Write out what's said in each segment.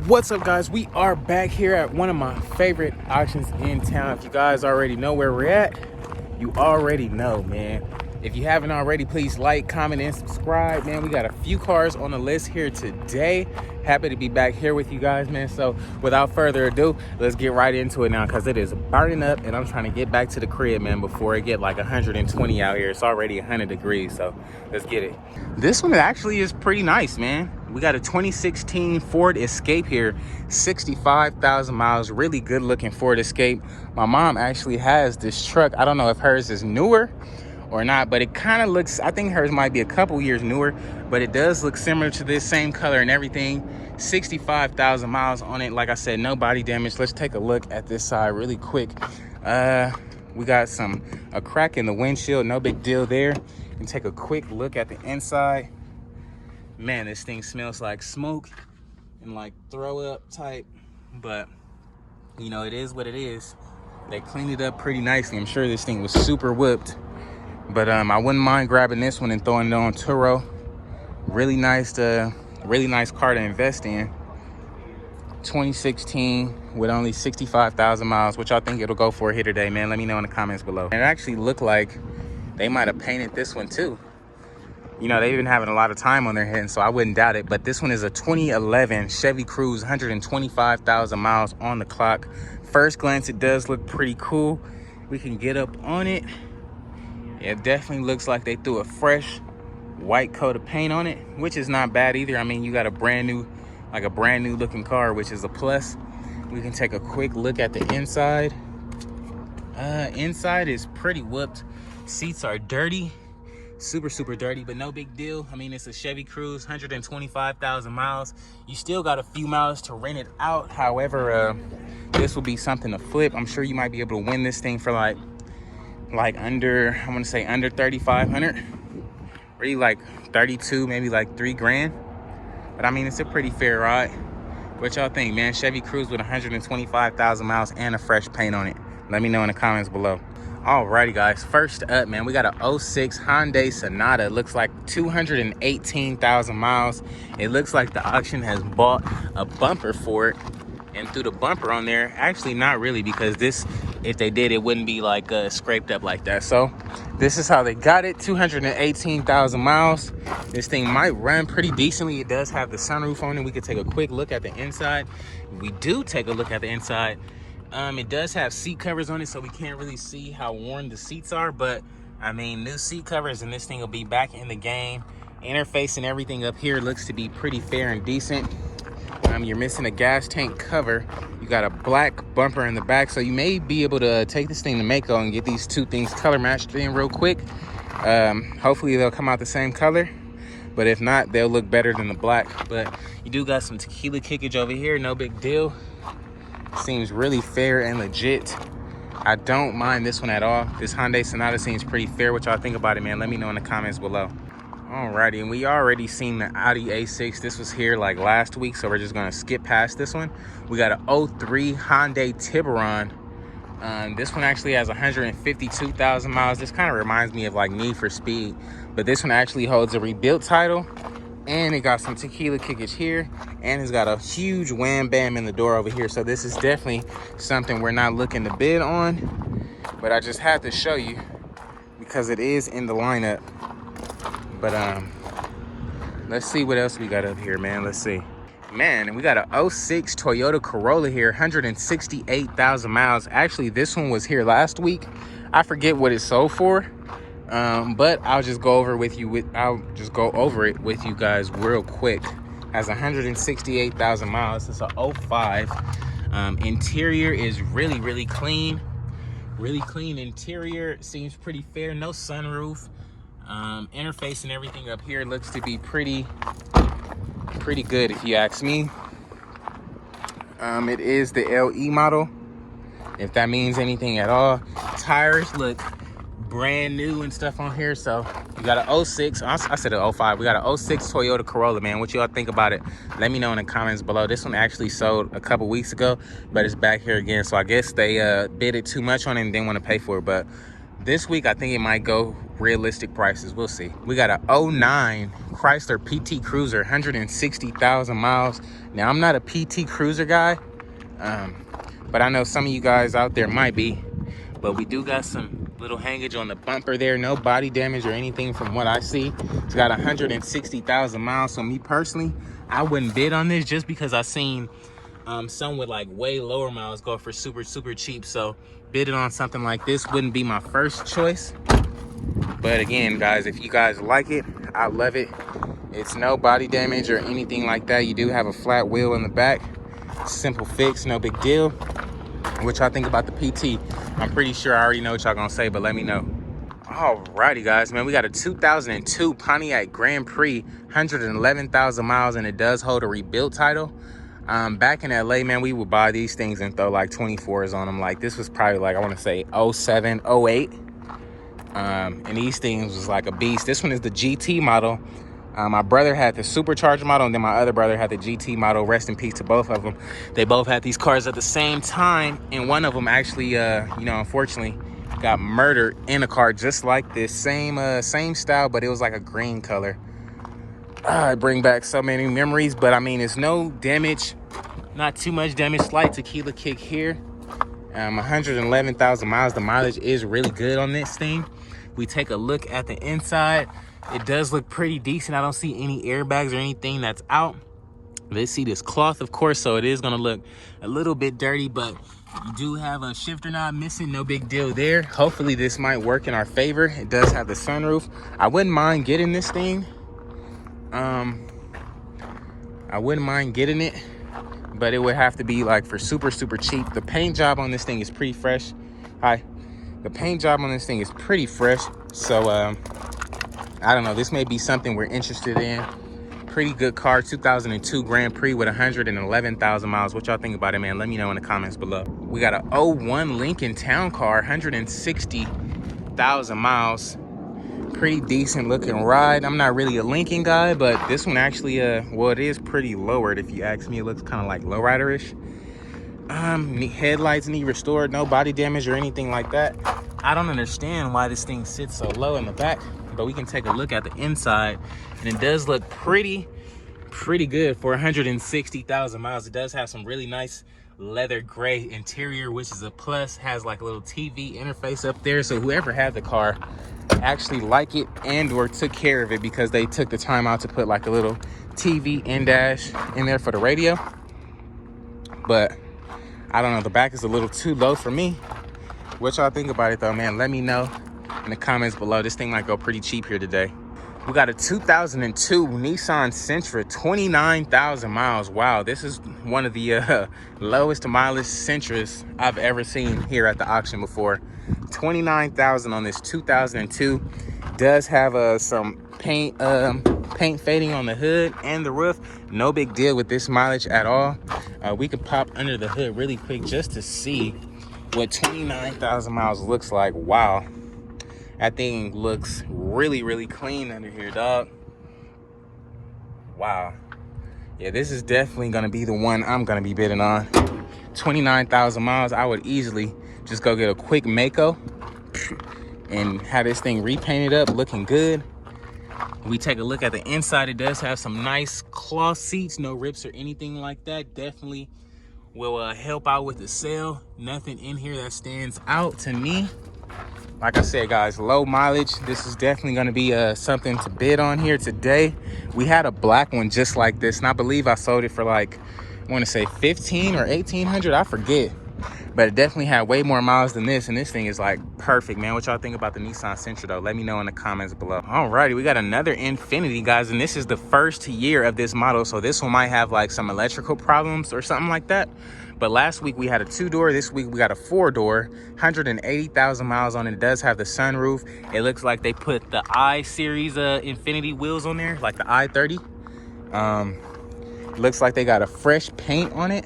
What's up, guys? We are back here at one of my favorite auctions in town. If you guys already know where we're at, you already know, man. If you haven't already, please like, comment, and subscribe, man. We got a few cars on the list here today. Happy to be back here with you guys, man. So without further ado, let's get right into it now, because it is burning up and I'm trying to get back to the crib, man, before it get like 120 out here. It's already 100 degrees, so let's get it. This one actually is pretty nice, man. We got a 2016 Ford Escape here, 65,000 miles, really good looking Ford Escape. My mom actually has this truck. I don't know if hers is newer or not, but it kind of looks, I think hers might be a couple years newer, but it does look similar to this, same color and everything. 65,000 miles on it. Like I said, no body damage. Let's take a look at this side really quick. We got a crack in the windshield, no big deal there. And take a quick look at the inside. Man, this thing smells like smoke and like throw up type, but you know, it is what it is. They cleaned it up pretty nicely. I'm sure this thing was super whooped, but I wouldn't mind grabbing this one and throwing it on Turo. Really nice car to invest in. 2016 with only 65,000 miles. What y'all think it'll go for here today, man? Let me know in the comments below. And it actually looked like they might have painted this one too. You know, they've been having a lot of time on their hands, so I wouldn't doubt it. But this one is a 2011 Chevy Cruze, 125,000 miles on the clock. First glance, it does look pretty cool. We can get up on it. It definitely looks like they threw a fresh white coat of paint on it, which is not bad either. I mean, you got a brand new looking car, which is a plus. We can take a quick look at the inside. Inside is pretty whooped. Seats are dirty. Super dirty, but no big deal. I mean, it's a Chevy Cruze, 125,000 miles. You still got a few miles to rent it out. However, this will be something to flip. I'm sure you might be able to win this thing for like under, I want to say under 3,500, really like 32, maybe like 3 grand. But I mean, it's a pretty fair ride. What y'all think, man? Chevy Cruze with 125,000 miles and a fresh paint on it. Let me know in the comments below. Alrighty, guys, first up, man, we got a 06 Hyundai Sonata. It looks like 218,000 miles. It looks like the auction has bought a bumper for it and threw the bumper on there. Actually, not really, because this, if they did, it wouldn't be like scraped up like that. So this is how they got it. 218,000 miles. This thing might run pretty decently. It does have the sunroof on it. We could take a quick look at the inside. We do take a look at the inside. It does have seat covers on it, so we can't really see how worn the seats are, but I mean, new seat covers and this thing will be back in the game. Interface and everything up here looks to be pretty fair and decent. You're missing a gas tank cover. You got a black bumper in the back, so you may be able to take this thing to Mako and get these two things color matched in real quick. Hopefully they'll come out the same color, but if not, they'll look better than the black. But you do got some tequila kickage over here, no big deal. Seems really fair and legit. I don't mind this one at all. This Hyundai Sonata seems pretty fair. What y'all think about it, man? Let me know in the comments below. Alrighty, and we already seen the Audi A6. This was here like last week, so we're just gonna skip past this one. We got an 03 Hyundai Tiburon. This one actually has 152,000 miles. This kind of reminds me of like Need for Speed, but this one actually holds a rebuilt title. And it got some tequila kickage here, and it's got a huge wham bam in the door over here. So this is definitely something we're not looking to bid on, but I just had to show you because it is in the lineup. But let's see what else we got up here, man. Let's see. Man, we got a 06 Toyota Corolla here, 168,000 miles. Actually, this one was here last week. I forget what it sold for. But I'll just go over it with you guys real quick. Has 168,000 miles. It's a 05. Interior is really clean. Really clean interior. Seems pretty fair. No sunroof. Interface and everything up here looks to be pretty good, if you ask me. It is the LE model, if that means anything at all. Tires look brand new and stuff on here. So you got a 06, I said a 05. We got a 06 Toyota Corolla, man. What y'all think about it? Let me know in the comments below. This one actually sold a couple weeks ago, but it's back here again. So I guess they bid it too much on it and didn't want to pay for it. But This week, I think it might go realistic prices. We'll see. We got a '09 Chrysler PT Cruiser, 160,000 miles. Now, I'm not a PT Cruiser guy, but I know some of you guys out there might be. But we do got some little hangage on the bumper there. No body damage or anything from what I see. It's got 160,000 miles. So me personally, I wouldn't bid on this just because I seen some with like way lower miles go for super cheap. So bidding on something like this wouldn't be my first choice. But again, guys, if you guys like it, I love it. It's no body damage or anything like that. You do have a flat wheel in the back. Simple fix, no big deal. What y'all think about the PT? I'm pretty sure I already know what y'all gonna say, but let me know. Alrighty, guys, man, we got a 2002 Pontiac Grand Prix, 111,000 miles, and it does hold a rebuilt title. Back in LA, man, we would buy these things and throw like 24s on them. Like, this was probably like, I want to say 07, 08. And these things was like a beast. This one is the GT model. My brother had the supercharged model, and then my other brother had the GT model. Rest in peace to both of them. They both had these cars at the same time, and one of them actually, unfortunately, got murdered in a car just like this. Same style, but it was like a green color. It bring back so many memories, but I mean, it's no damage, not too much damage. Slight tequila kick here. 111,000 miles. The mileage is really good on this thing. We take a look at the inside. It does look pretty decent. I don't see any airbags or anything that's out. This seat is cloth, of course, so it is gonna look a little bit dirty, but you do have a shifter knob missing. No big deal there. Hopefully this might work in our favor. It does have the sunroof. I wouldn't mind getting this thing. I wouldn't mind getting it, but it would have to be like for super cheap. The paint job on this thing is pretty fresh. The paint job on this thing is pretty fresh, so I don't know, this may be something we're interested in. Pretty good car, 2002 Grand Prix with 111,000 miles. What y'all think about it, man? Let me know in the comments below. We got a '01 Lincoln Town Car, 160,000 miles. Pretty decent looking ride. I'm not really a Lincoln guy, but this one actually, well, it is pretty lowered if you ask me. It looks kind of like lowrider-ish. Headlights need restored, no body damage or anything like that. I don't understand why this thing sits so low in the back, but we can take a look at the inside, and it does look pretty good for 160,000 miles. It does have some really nice leather gray interior, which is a plus. Has like a little TV interface up there, so whoever had the car actually like it and or took care of it, because they took the time out to put like a little TV in-dash in there for the radio. But I don't know, the back is a little too low for me. What y'all think about it though, man? Let me know in the comments below. This thing might go pretty cheap here today. We got a 2002 Nissan Sentra, 29,000 miles. Wow, this is one of the lowest mileage Sentras I've ever seen here at the auction before. 29,000 on this 2002. Does have some paint fading on the hood and the roof. No big deal with this mileage at all. We can pop under the hood really quick just to see what 29,000 miles looks like. Wow, that thing looks really clean under here, dog. Wow. Yeah, this is definitely gonna be the one I'm gonna be bidding on. 29,000 miles. I would easily just go get a quick Mako and have this thing repainted up, looking good. We take a look at the inside. It does have some nice cloth seats, no rips or anything like that. Definitely will help out with the sale. Nothing in here that stands out to me. Like I said, guys, low mileage. This is definitely going to be something to bid on here today. We had a black one just like this, and I believe I sold it for like, I want to say 1,500 or 1,800, I forget. But it definitely had way more miles than this, and this thing is like perfect, man. What y'all think about the Nissan Sentra though? Let me know in the comments below. Alrighty, we got another Infiniti, guys, and this is the first year of this model, so this one might have like some electrical problems or something like that. But last week we had a 2-door. This week we got a 4-door, 180,000 miles on it. It does have the sunroof. It looks like they put the i-Series Infiniti wheels on there, like the i30. Looks like they got a fresh paint on it.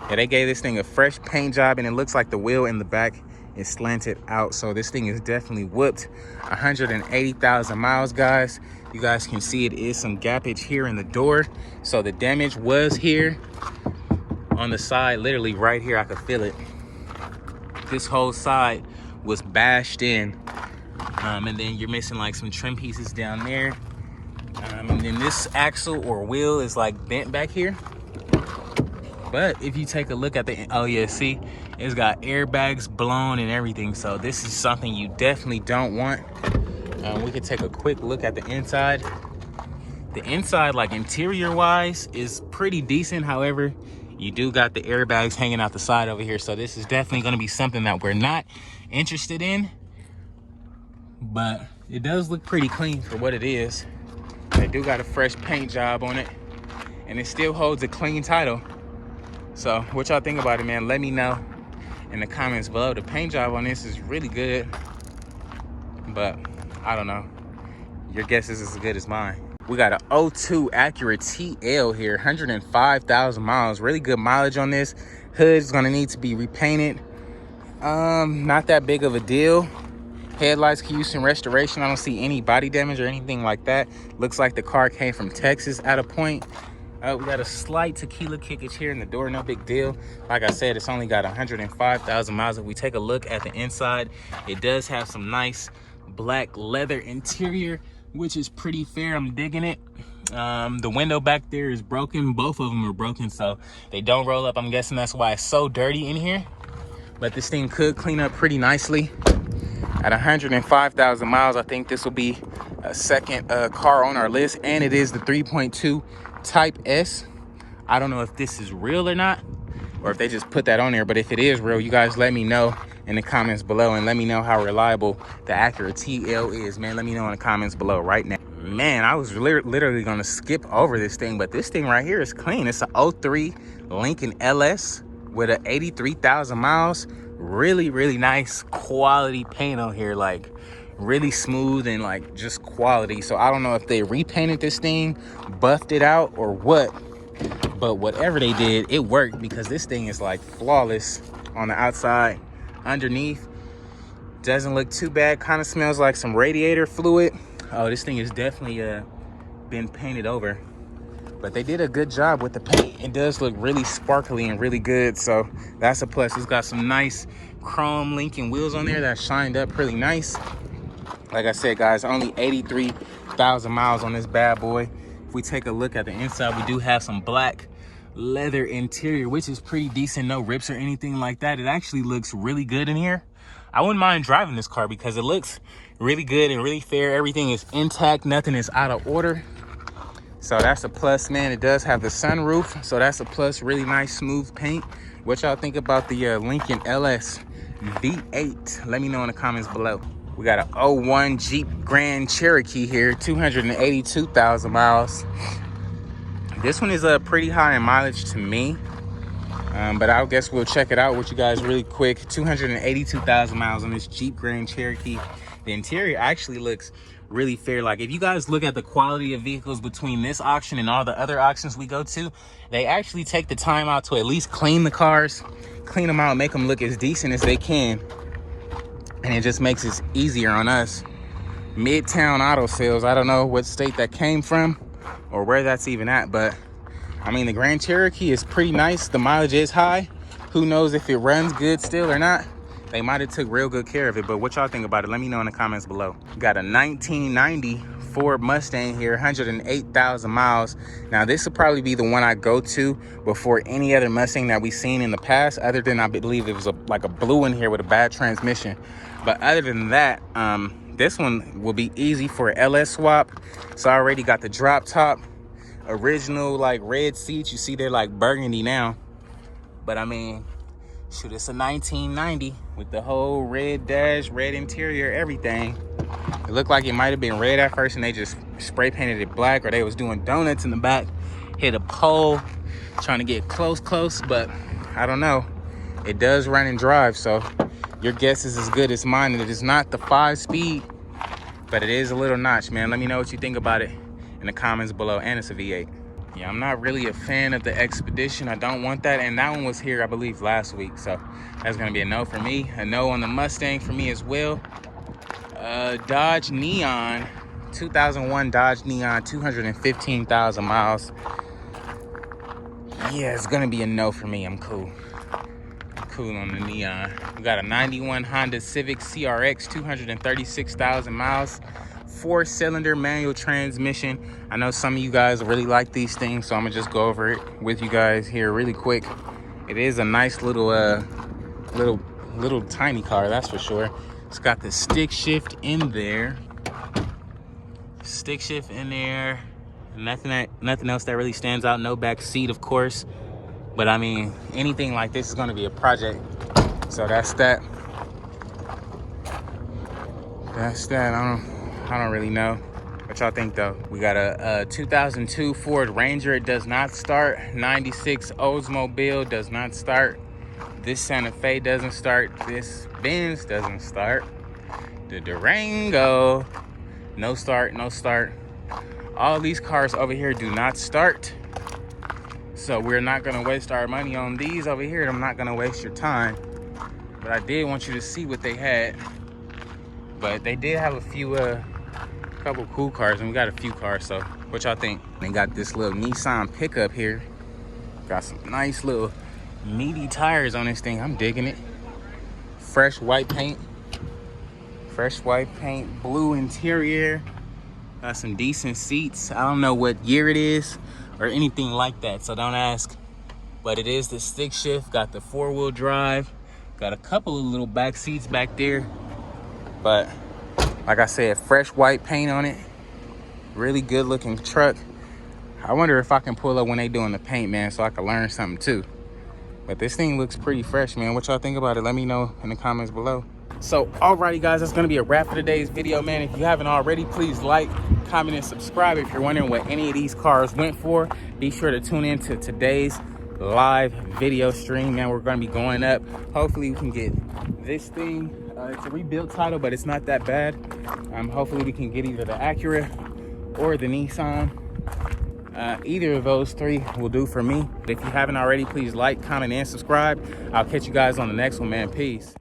Yeah, they gave this thing a fresh paint job, and it looks like the wheel in the back is slanted out. So this thing is definitely whooped. 180,000 miles, guys. You guys can see it is some gappage here in the door. So the damage was here on the side, literally right here. I could feel it. This whole side was bashed in. And then you're missing like some trim pieces down there. And then this axle or wheel is like bent back here. But if you take a look at the, oh yeah, see, it's got airbags blown and everything. So this is something you definitely don't want. We could take a quick look at the inside. The inside, like interior wise, is pretty decent. However, you do got the airbags hanging out the side over here. So this is definitely gonna be something that we're not interested in. But it does look pretty clean for what it is. They do got a fresh paint job on it, and it still holds a clean title. So what y'all think about it, man? Let me know in the comments below. The paint job on this is really good, but I don't know. Your guess is as good as mine. We got an 02 Acura TL here, 105,000 miles. Really good mileage on this. Hood is gonna need to be repainted. Not that big of a deal. Headlights can use some restoration. I don't see any body damage or anything like that. Looks like the car came from Texas at a point. We got a slight tequila kickage here in the door, no big deal. Like I said, it's only got 105,000 miles. If we take a look at the inside, it does have some nice black leather interior, which is pretty fair. I'm digging it. The window back there is broken. Both of them are broken, so they don't roll up. I'm guessing that's why it's so dirty in here. But this thing could clean up pretty nicely. At 105,000 miles, I think this will be a second car on our list, and it is the 3.2 Type S. I don't know if this is real or not, or if they just put that on there, but if it is real, you guys let me know in the comments below, and let me know how reliable the Acura TL is, man. Let me know in the comments below right now. Man, I was literally gonna skip over this thing, but this thing right here is clean. It's a 03 Lincoln LS with a 83,000 miles. Really, really nice quality paint on here, like really smooth and like just quality. So I don't know if they repainted this thing, buffed it out, or what, but whatever they did, it worked, because this thing is like flawless on the outside. Underneath, doesn't look too bad. Kind of smells like some radiator fluid. Oh, this thing is definitely been painted over, but they did a good job with the paint. It does look really sparkly and really good, so that's a plus. It's got some nice chrome Lincoln wheels on there that shined up really nice. Like I said, guys, only 83,000 miles on this bad boy. If we take a look at the inside, we do have some black leather interior, which is pretty decent. No rips or anything like that. It actually looks really good in here. I wouldn't mind driving this car because it looks really good and really fair. Everything is intact. Nothing is out of order. So that's a plus, man. It does have the sunroof, so that's a plus. Really nice, smooth paint. What y'all think about the Lincoln LS V8? Let me know in the comments below. We got an 01 Jeep Grand Cherokee here, 282,000 miles. This one is pretty high in mileage to me, but I guess we'll check it out with you guys really quick. 282,000 miles on this Jeep Grand Cherokee. The interior actually looks really fair. Like, if you guys look at the quality of vehicles between this auction and all the other auctions we go to, they actually take the time out to at least clean the cars, clean them out, make them look as decent as they can. And it just makes it easier on us. Midtown Auto Sales, I don't know what state that came from or where that's even at, but I mean, the Grand Cherokee is pretty nice. The mileage is high. Who knows if it runs good still or not. They might have took real good care of it, but what y'all think about it? Let me know in the comments below. Got a 1990 Ford Mustang here, 108,000 miles. Now, this will probably be the one I go to before any other Mustang that we've seen in the past, other than I believe it was like a blue one here with a bad transmission. But other than that, this one will be easy for an LS swap. So I already got the drop top, original like red seats. You see they're like burgundy now, but I mean, shoot, it's a 1990 with the whole red dash, red interior, everything. It looked like it might have been red at first and they just spray painted it black, or they was doing donuts in the back, hit a pole trying to get close, but I don't know. It does run and drive, so your guess is as good as mine. And it is not the 5-speed, but it is a little notch, man. Let me know what you think about it in the comments below. And it's a V8. Yeah, I'm not really a fan of the Expedition. I don't want that. And that one was here, I believe, last week. So that's going to be a no for me. A no on the Mustang for me as well. Dodge Neon, 2001 Dodge Neon, 215,000 miles. Yeah, it's going to be a no for me. I'm cool. cool on the neon. We got a 91 Honda Civic CRX, 236,000 miles. 4-cylinder manual transmission. I know some of you guys really like these things, so I'm gonna just go over it with you guys here really quick. It is a nice little little tiny car, that's for sure. It's got the stick shift in there. Stick shift in there. Nothing else that really stands out. No back seat, of course. But I mean, anything like this is gonna be a project. So that's that. That's that. I don't really know what y'all think though. We got a 2002 Ford Ranger. It does not start. 96 Oldsmobile does not start. This Santa Fe doesn't start. This Benz doesn't start. The Durango, no start, no start. All these cars over here do not start. So we're not gonna waste our money on these over here. I'm not gonna waste your time. But I did want you to see what they had. But they did have a few couple cool cars, and we got a few cars. So what y'all think? They got this little Nissan pickup here. Got some nice little meaty tires on this thing. I'm digging it. Fresh white paint. Fresh white paint, blue interior. Got some decent seats. I don't know what year it is or anything like that, so don't ask. But it is the stick shift. Got the 4-wheel drive. Got a couple of little back seats back there. But like I said, fresh white paint on it. Really good looking truck. I wonder if I can pull up when they doing the paint, man, so I can learn something too. But this thing looks pretty fresh, man. What y'all think about it? Let me know in the comments below. So alrighty guys, that's gonna be a wrap for today's video, man. If you haven't already, please like, comment, and subscribe. If you're wondering what any of these cars went for, be sure to tune in to today's live video stream, man. We're gonna be going up. Hopefully we can get this thing. It's a rebuilt title, but it's not that bad. Hopefully we can get either the Acura or the Nissan. Either of those three will do for me. If you haven't already, please like, comment, and subscribe. I'll catch you guys on the next one, man. Peace.